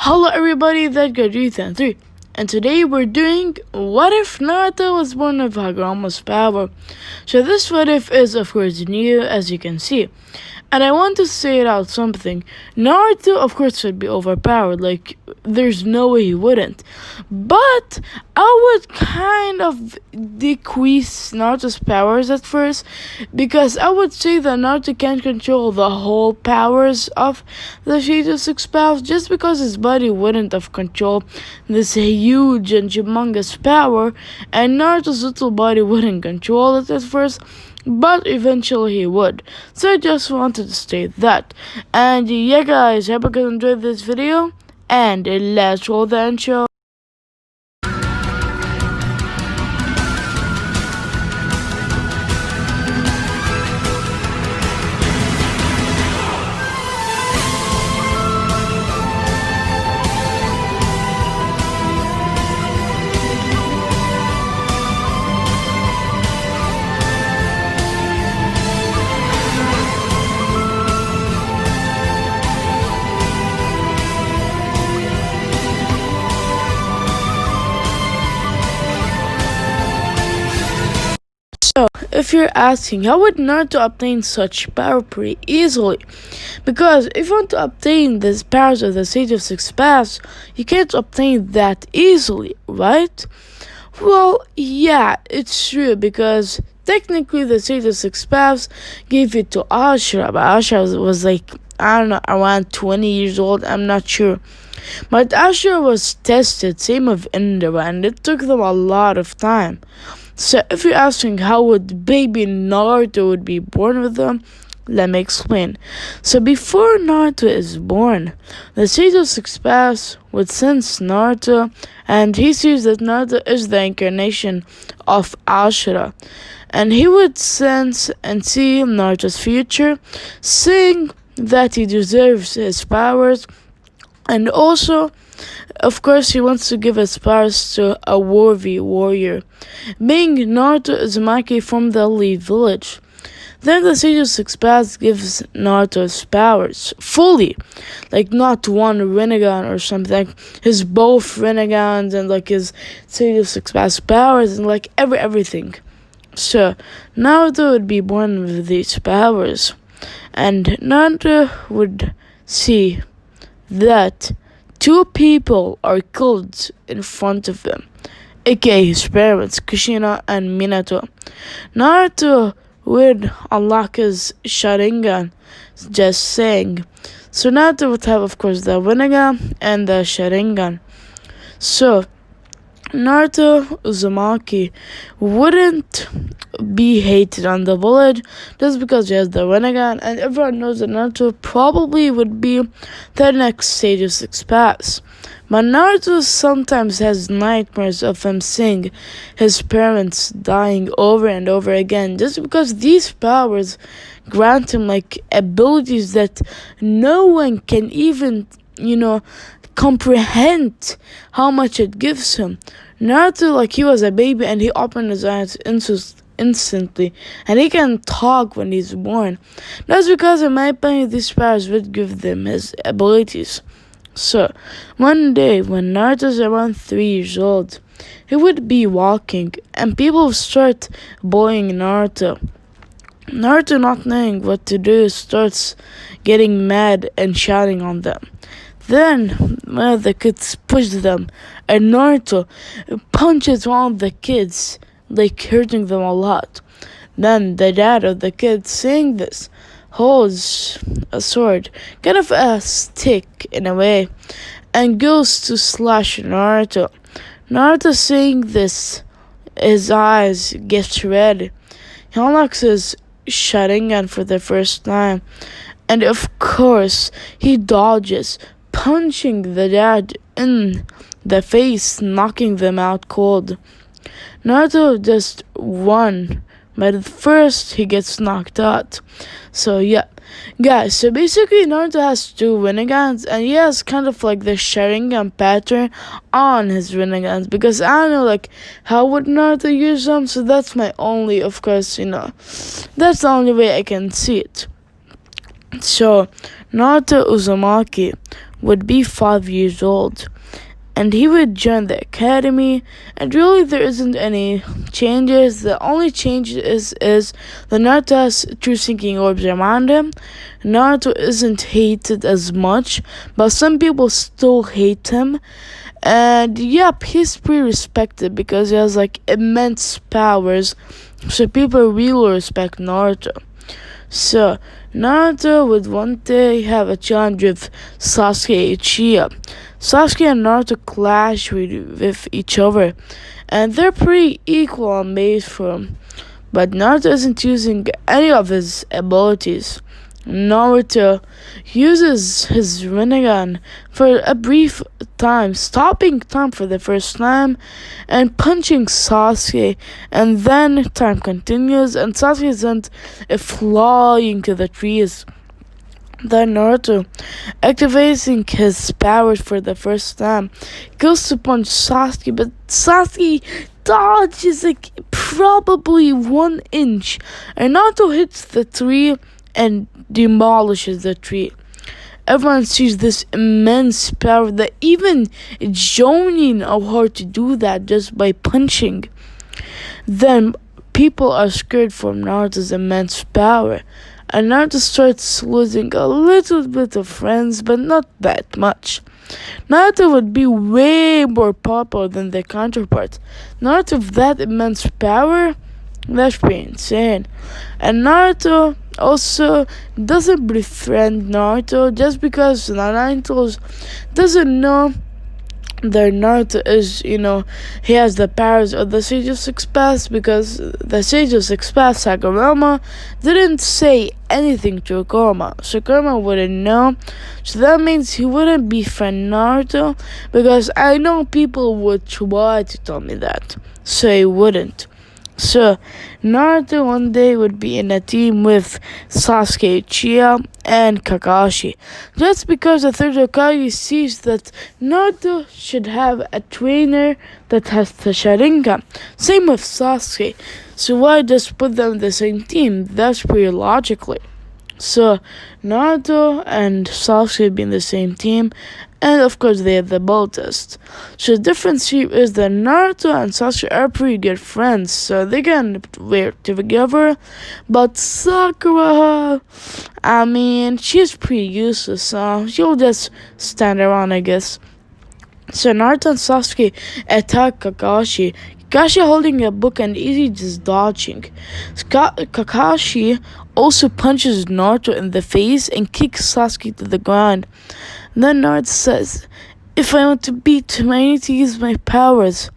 Hello everybody, that got Ethan 3, and today we're doing What If Naruto was born with Hagoromo's power. So this what if is of course new, as you can see. And I want to say it out something. Naruto of course would be overpowered, like there's no way he wouldn't. But I would kind of decrease Naruto's powers at first, because I would say that Naruto can't control the whole powers of the Shade 6 powers, just because his body wouldn't have control this huge and humongous power, and Naruto's little body wouldn't control it at first, but eventually he would. So I just wanted to state that. And yeah guys, hope you guys enjoyed this video, and let's roll the intro. So, if you're asking, how would Naruto obtain such power pretty easily? Because if you want to obtain these powers of the Sage of Six Paths, you can't obtain that easily, right? Well, yeah, it's true, because technically the Sage of Six Paths gave it to Ashura, but Ashura was like, I don't know, around 20 years old, I'm not sure. But Ashura was tested, same with Indra, and it took them a lot of time. So if you're asking how would baby Naruto would be born with them, let me explain. So before Naruto is born, the Sage of Six Paths would sense Naruto, and he sees that Naruto is the incarnation of Ashura. And he would sense and see Naruto's future, saying that he deserves his powers, and also, of course, he wants to give his powers to a worthy warrior, being Naruto Uzumaki from the Lee village. Then the Sage of Six Paths gives Naruto his powers fully, like not one Rinnegan or something, his both Rinnegans and like his Sage of Six Paths powers and like everything. So Naruto would be born with these powers, and Naruto would see that two people are killed in front of them, aka his parents, Kushina and Minato. Naruto would unlock his Sharingan, just saying. So Naruto would have, of course, the Rinnegan and the Sharingan. So Naruto Uzumaki wouldn't be hated on the village just because he has the Rinnegan, and everyone knows that Naruto probably would be the next Sage of Six Paths. But Naruto sometimes has nightmares of him seeing his parents dying over and over again, just because these powers grant him like abilities that no one can even, comprehend how much it gives him. Naruto, like he was a baby and he opened his eyes instantly, and he can talk when he's born. That's because, in my opinion, these powers would give them his abilities. So, one day when Naruto's around 3 years old, he would be walking, and people start bullying Naruto. Naruto, not knowing what to do, starts getting mad and shouting on them. Then one of the kids pushed them, and Naruto punches one of the kids, like hurting them a lot. Then the dad of the kid, seeing this, holds a sword, kind of a stick in a way, and goes to slash Naruto. Naruto, seeing this, his eyes get red. He unlocks his Sharingan for the first time, and of course he dodges, punching the dad in the face, knocking them out cold. Naruto just won, but first he gets knocked out. So yeah, guys, so basically Naruto has two Rinnegans, and he has kind of like the Sharingan pattern on his Rinnegans, because I don't know like how would Naruto use them, so that's my only, of course, that's the only way I can see it. So Naruto Uzumaki would be 5 years old, and he would join the academy. And really, there isn't any changes. The only change is the Naruto has true thinking orbs around him. Naruto isn't hated as much, but some people still hate him. And yep, he's pretty respected because he has like immense powers, so people really respect Naruto. So, Naruto would one day have a challenge with Sasuke Uchiha. Sasuke and Naruto clash with each other, and they're pretty equal on base form. But Naruto isn't using any of his abilities. Naruto uses his Rinnegan for a brief time, stopping time for the first time and punching Sasuke, and then time continues and Sasuke is sent flying to the trees. Then Naruto, activating his powers for the first time, goes to punch Sasuke, but Sasuke dodges like probably 1 inch, and Naruto hits the tree and demolishes the tree. Everyone sees this immense power that even Jonin know how to do that just by punching. Then people are scared from Naruto's immense power, and Naruto starts losing a little bit of friends, but not that much. Naruto would be way more popular than their counterpart. Naruto with that immense power, that's pretty insane. And Naruto also doesn't befriend Naruto just because Naruto doesn't know that Naruto is, he has the powers of the Sage of Six Paths, because the Sage of Six Paths, hagoromo, didn't say anything to Kurama, so Kurama wouldn't know. So that means he wouldn't befriend Naruto, because I know people would try to tell me that, so he wouldn't. So, Naruto one day would be in a team with Sasuke Uchiha and Kakashi, just because the third Hokage sees that Naruto should have a trainer that has the Sharingan. Same with Sasuke. So why just put them in the same team? That's pretty logically. So, Naruto and Sasuke would be in the same team, and of course they have the ball test. So the difference here is that Naruto and Sasuke are pretty good friends, so they can work together. But Sakura, I mean, she's pretty useless, so she'll just stand around, I guess. So Naruto and Sasuke attack Kakashi. Kakashi holding a book and Izzy just dodging. Kakashi also punches Naruto in the face and kicks Sasuke to the ground. Then Naruto says, "If I want to beat him, I need to use my powers."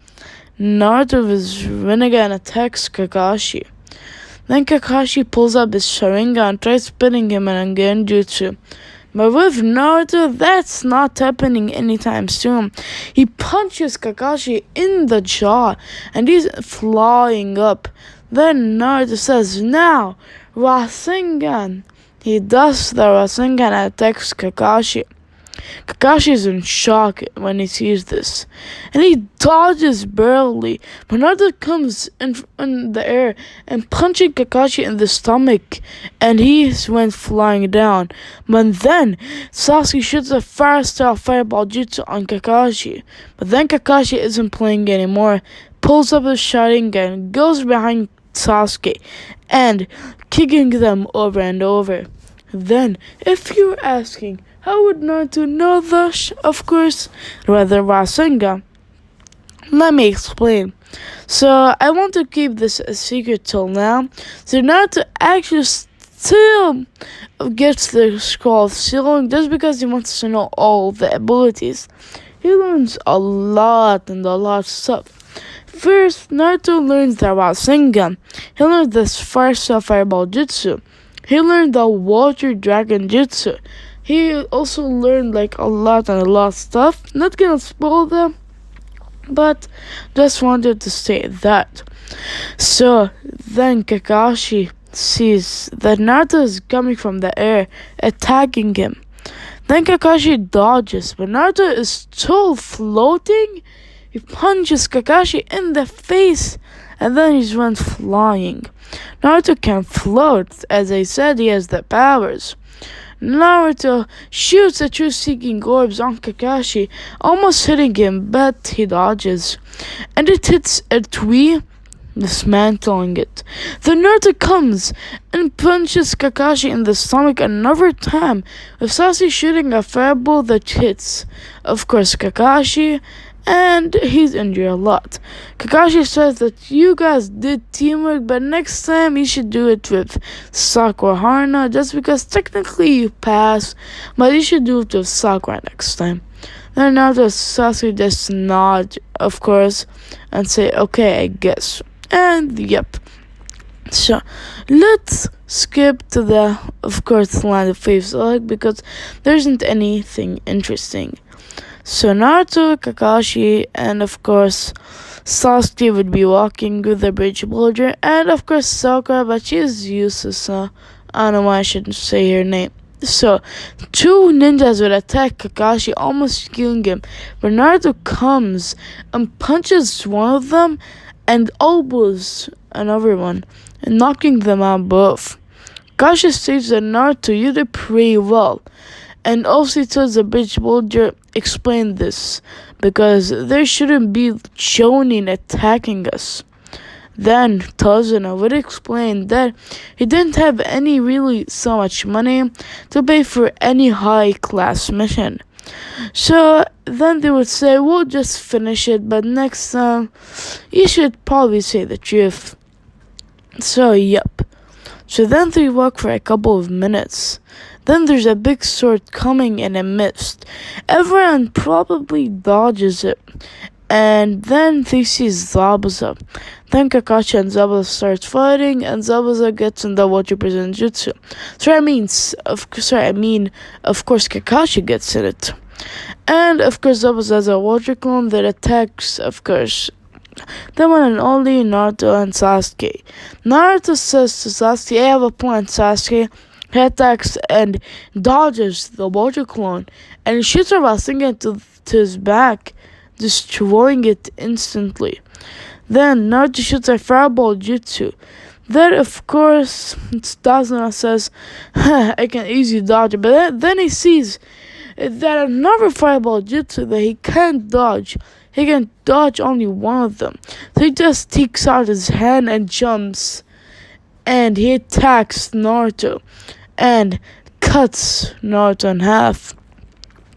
Naruto with Rinnegan attacks Kakashi. Then Kakashi pulls up his Sharingan and tries spinning him in a Genjutsu. But with Naruto, that's not happening anytime soon. He punches Kakashi in the jaw, and he's flying up. Then Naruto says, "Now, Rasengan." He does the Rasengan and attacks Kakashi. Kakashi is in shock when he sees this, and he dodges barely. But Naruto comes in the air and punching Kakashi in the stomach, and he went flying down. But then Sasuke shoots a fire-style fireball jutsu on Kakashi. But then Kakashi isn't playing anymore, pulls up his Sharingan, goes behind Sasuke, and kicking them over and over. Then, if you're asking, how would Naruto know this? Of course, rather Rasengan. Let me explain. So, I want to keep this a secret till now. So, Naruto actually still gets the scroll of sealing just because he wants to know all the abilities. He learns a lot and a lot of stuff. First, Naruto learns the Rasengan. He learns the Fire-style Fireball Jutsu. He learned the Water Dragon Jutsu. He also learned like a lot of stuff. Not gonna spoil them, but just wanted to say that. So then Kakashi sees that Naruto is coming from the air, attacking him. Then Kakashi dodges, but Naruto is still floating. He punches Kakashi in the face, and then he went flying. Naruto can float. As I said, he has the powers. Naruto shoots the truth-seeking orbs on Kakashi, almost hitting him, but he dodges. And it hits a tree, dismantling it. Then Naruto comes and punches Kakashi in the stomach another time, with Sasuke shooting a fireball that hits, of course, Kakashi, and he's injured a lot. Kakashi says that you guys did teamwork, but next time you should do it with Sakura Haruna, just because technically you passed, but you should do it with Sakura next time. Then Naruto and Sasuke just nod, of course, and say, okay, I guess. And yep. So let's skip to the, of course, land of Faith's Leg, because there isn't anything interesting. So Naruto, Kakashi, and of course Sasuke would be walking with the bridge boulder, and of course Sakura, but she is useless, so I don't know why I shouldn't say her name. So, two ninjas would attack Kakashi, almost killing him, but Naruto comes and punches one of them and elbows another one, and knocking them out both. Kakashi states that Naruto, you did pretty well, and also tells the bridge boulder explain this, because there shouldn't be Jonin attacking us. Then Tazuna would explain that he didn't have any really so much money to pay for any high class mission. So then they would say, we'll just finish it, but next time you should probably say the truth. So yep. So then they walk for a couple of minutes. Then there's a big sword coming in a mist. Everyone probably dodges it. And then they see Zabuza. Then Kakashi and Zabuza starts fighting, and Zabuza gets in the water prison jutsu. Of course, Kakashi gets in it. And of course, Zabuza has a water clone that attacks, of course, the one and only Naruto and Sasuke. Naruto says to Sasuke, I have a plan, Sasuke. He attacks and dodges the water clone, and shoots a Rasengan to his back, destroying it instantly. Then Naruto shoots a fireball jutsu. Then, of course, Tazuna says, I can easily dodge it. But then he sees that another fireball jutsu that he can't dodge. He can dodge only one of them. So he just takes out his hand and jumps. And he attacks Naruto. And cuts Naruto in half.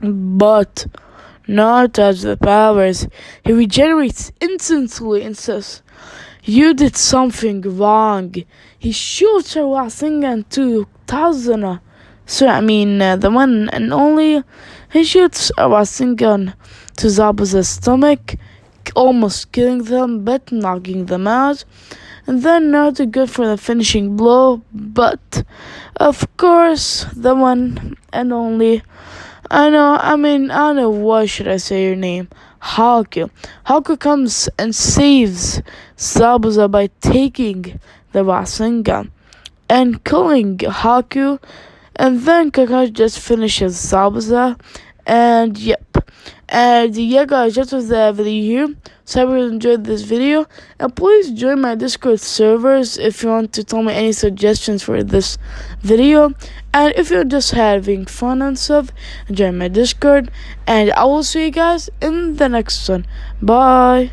But Naruto has the powers. He regenerates instantly and says, you did something wrong. He shoots a Rasengan to Tazuna. The one and only. He shoots a Rasengan to Zabuza's stomach, almost killing them, but knocking them out. And then Naruto good for the finishing blow, but of course, the one and only. I don't know why should I say your name. Haku. Haku comes and saves Zabuza by taking the Rasengan and killing Haku. And then Kakashi just finishes Zabuza. And yep. And yeah guys, that was the video here. So I hope you enjoyed this video. And please join my Discord servers if you want to tell me any suggestions for this video. And if you're just having fun and stuff, join my Discord. And I will see you guys in the next one. Bye.